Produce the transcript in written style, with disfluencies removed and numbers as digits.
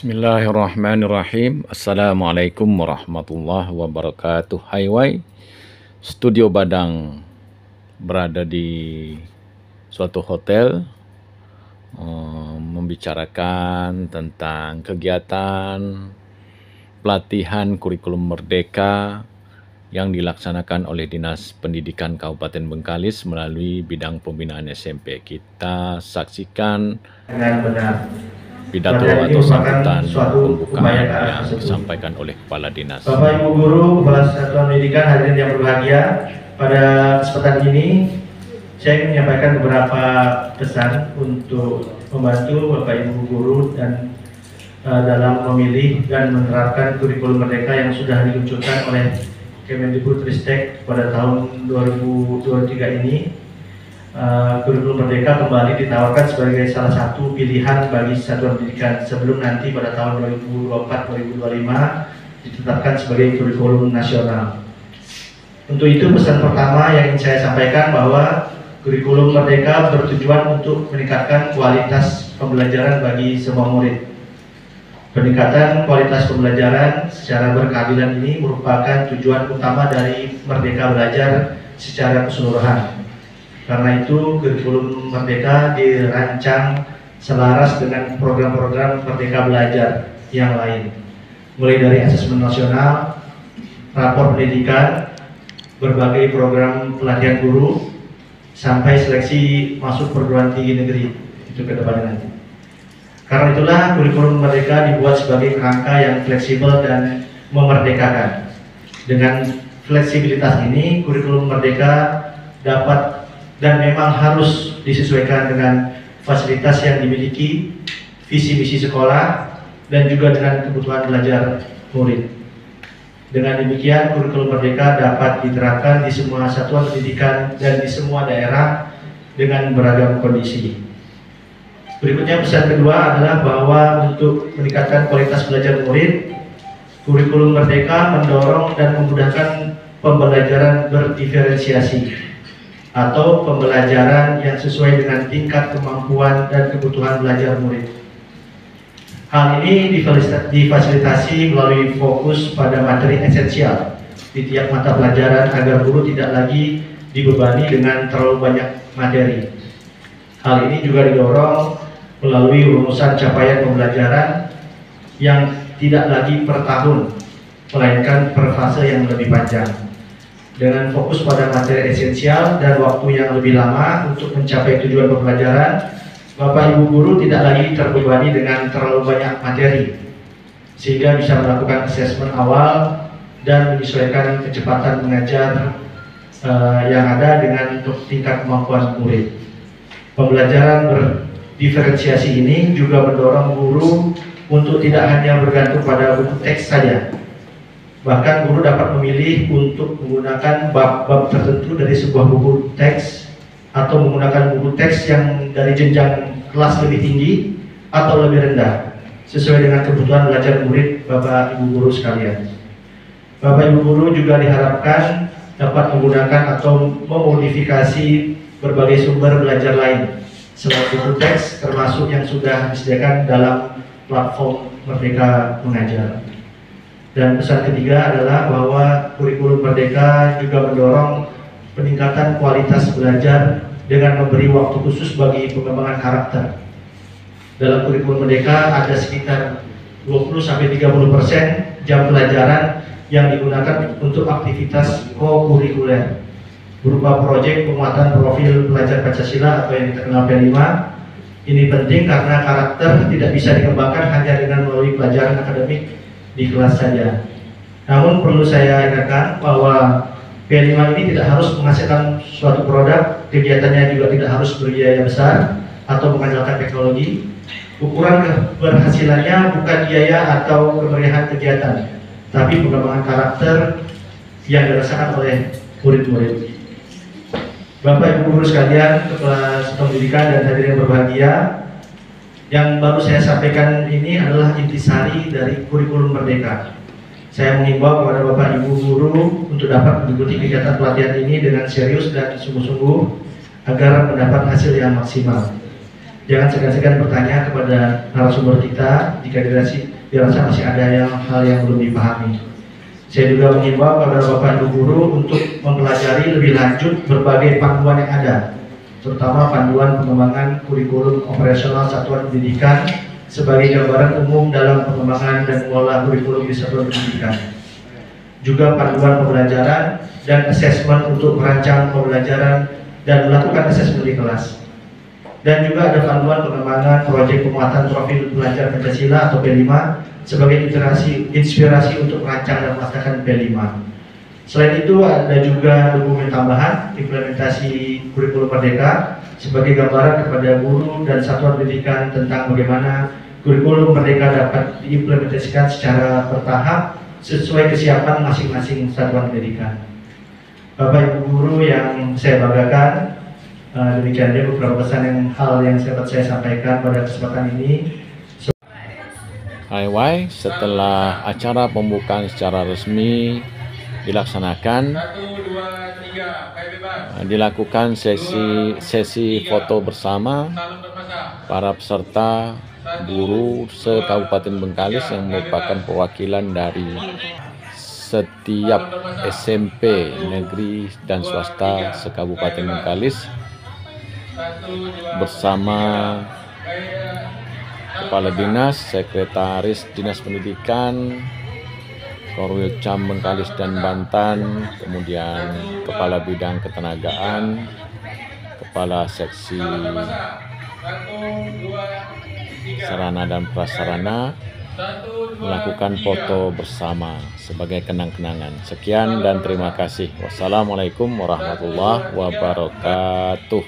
Bismillahirrahmanirrahim. Assalamualaikum warahmatullahi wabarakatuh. Hai, Studio Badang berada di suatu hotel membicarakan tentang kegiatan pelatihan kurikulum merdeka yang dilaksanakan oleh Dinas Pendidikan Kabupaten Bengkalis melalui bidang pembinaan SMP. Kita saksikan dengan benar pidato atau sambutan pembukaan yang disampaikan oleh Kepala Dinas. Bapak Ibu Guru, Kepala Satuan Pendidikan, hadirin yang berbahagia, pada kesempatan ini saya ingin menyampaikan beberapa pesan untuk membantu Bapak Ibu Guru dan dalam memilih dan menerapkan kurikulum merdeka yang sudah diluncurkan oleh Kemendikbudristek pada tahun 2023 ini. Kurikulum merdeka kembali ditawarkan sebagai salah satu pilihan bagi satuan pendidikan sebelum nanti pada tahun 2024-2025 ditetapkan sebagai kurikulum nasional. Untuk itu pesan pertama yang ingin saya sampaikan bahwa kurikulum merdeka bertujuan untuk meningkatkan kualitas pembelajaran bagi semua murid. Peningkatan kualitas pembelajaran secara berkeadilan ini merupakan tujuan utama dari Merdeka Belajar secara keseluruhan. Karena itu, kurikulum merdeka dirancang selaras dengan program-program Merdeka Belajar yang lain, mulai dari asesmen nasional, rapor pendidikan, berbagai program pelatihan guru, sampai seleksi masuk perguruan tinggi negeri itu ke depannya nanti. Karena itulah kurikulum merdeka dibuat sebagai kerangka yang fleksibel dan memerdekakan. Dengan fleksibilitas ini, kurikulum merdeka dapat dan memang harus disesuaikan dengan fasilitas yang dimiliki, visi misi sekolah, dan juga dengan kebutuhan belajar murid. Dengan demikian, kurikulum merdeka dapat diterapkan di semua satuan pendidikan dan di semua daerah dengan beragam kondisi. Berikutnya pesan kedua adalah bahwa untuk meningkatkan kualitas belajar murid, kurikulum merdeka mendorong dan memudahkan pembelajaran berdiferensiasi atau pembelajaran yang sesuai dengan tingkat kemampuan dan kebutuhan belajar murid. Hal ini difasilitasi melalui fokus pada materi esensial di tiap mata pelajaran agar guru tidak lagi dibebani dengan terlalu banyak materi. Hal ini juga didorong melalui rumusan capaian pembelajaran yang tidak lagi per tahun, melainkan per fase yang lebih panjang. Dengan fokus pada materi esensial dan waktu yang lebih lama untuk mencapai tujuan pembelajaran, Bapak Ibu Guru tidak lagi terbebani dengan terlalu banyak materi, sehingga bisa melakukan asesmen awal dan menyesuaikan kecepatan mengajar yang ada dengan tingkat kemampuan murid. Pembelajaran berdiferensiasi ini juga mendorong guru untuk tidak hanya bergantung pada buku teks saja. Bahkan guru dapat memilih untuk menggunakan bab-bab tertentu dari sebuah buku teks atau menggunakan buku teks yang dari jenjang kelas lebih tinggi atau lebih rendah sesuai dengan kebutuhan belajar murid Bapak Ibu Guru sekalian. Bapak Ibu Guru juga diharapkan dapat menggunakan atau memodifikasi berbagai sumber belajar lain selain buku teks, termasuk yang sudah disediakan dalam platform Merdeka Mengajar. Dan pesan ketiga adalah bahwa kurikulum merdeka juga mendorong peningkatan kualitas belajar dengan memberi waktu khusus bagi pengembangan karakter. Dalam kurikulum merdeka ada sekitar 20-30% jam pelajaran yang digunakan untuk aktivitas co-kurikuler berupa proyek penguatan profil pelajar Pancasila atau yang dikenal P5. Ini penting karena karakter tidak bisa dikembangkan hanya dengan melalui pelajaran akademik di kelas saja. Namun perlu saya ingatkan bahwa P5 ini tidak harus menghasilkan suatu produk, kegiatannya juga tidak harus berbiaya besar atau mengandalkan teknologi. Ukuran keberhasilannya bukan biaya atau kemeriahan kegiatan, tapi pengembangan karakter yang dirasakan oleh murid-murid. Bapak Ibu Guru sekalian, Kepala Satuan Pendidikan dan hadirin yang berbahagia, yang baru saya sampaikan ini adalah intisari dari kurikulum merdeka. Saya mengimbau kepada Bapak Ibu Guru untuk dapat mengikuti kegiatan pelatihan ini dengan serius dan sungguh-sungguh agar mendapat hasil yang maksimal. Jangan segan-segan bertanya kepada narasumber kita jika dirasa dirasa masih ada hal yang belum dipahami. Saya juga mengimbau kepada Bapak Ibu guru untuk mempelajari lebih lanjut berbagai panduan yang ada, terutama panduan pengembangan kurikulum operasional satuan pendidikan sebagai gambaran umum dalam pengembangan dan mengelola kurikulum di satuan pendidikan. Juga panduan pembelajaran dan asesmen untuk merancang pembelajaran dan melakukan asesmen di kelas. Dan juga ada panduan pengembangan proyek penguatan profil pelajar Pancasila atau P5 sebagai inspirasi untuk merancang dan melaksanakan P5. Selain itu ada juga dokumen tambahan implementasi kurikulum Merdeka sebagai gambaran kepada guru dan satuan pendidikan tentang bagaimana kurikulum Merdeka dapat diimplementasikan secara bertahap sesuai kesiapan masing-masing satuan pendidikan. Bapak Ibu guru yang saya banggakan, demikian saja beberapa pesan hal yang dapat saya sampaikan pada kesempatan ini. Hai, setelah acara pembukaan secara resmi dilaksanakan, dilakukan sesi foto bersama para peserta guru se-Kabupaten Bengkalis yang merupakan perwakilan dari setiap SMP negeri dan swasta se-Kabupaten Bengkalis bersama Kepala Dinas, Sekretaris Dinas Pendidikan, Korwil Cam Bengkalis dan Bantan, kemudian Kepala Bidang Ketenagaan, Kepala Seksi Sarana dan Prasarana, melakukan foto bersama sebagai kenang-kenangan. Sekian dan terima kasih. Wassalamualaikum warahmatullahi wabarakatuh.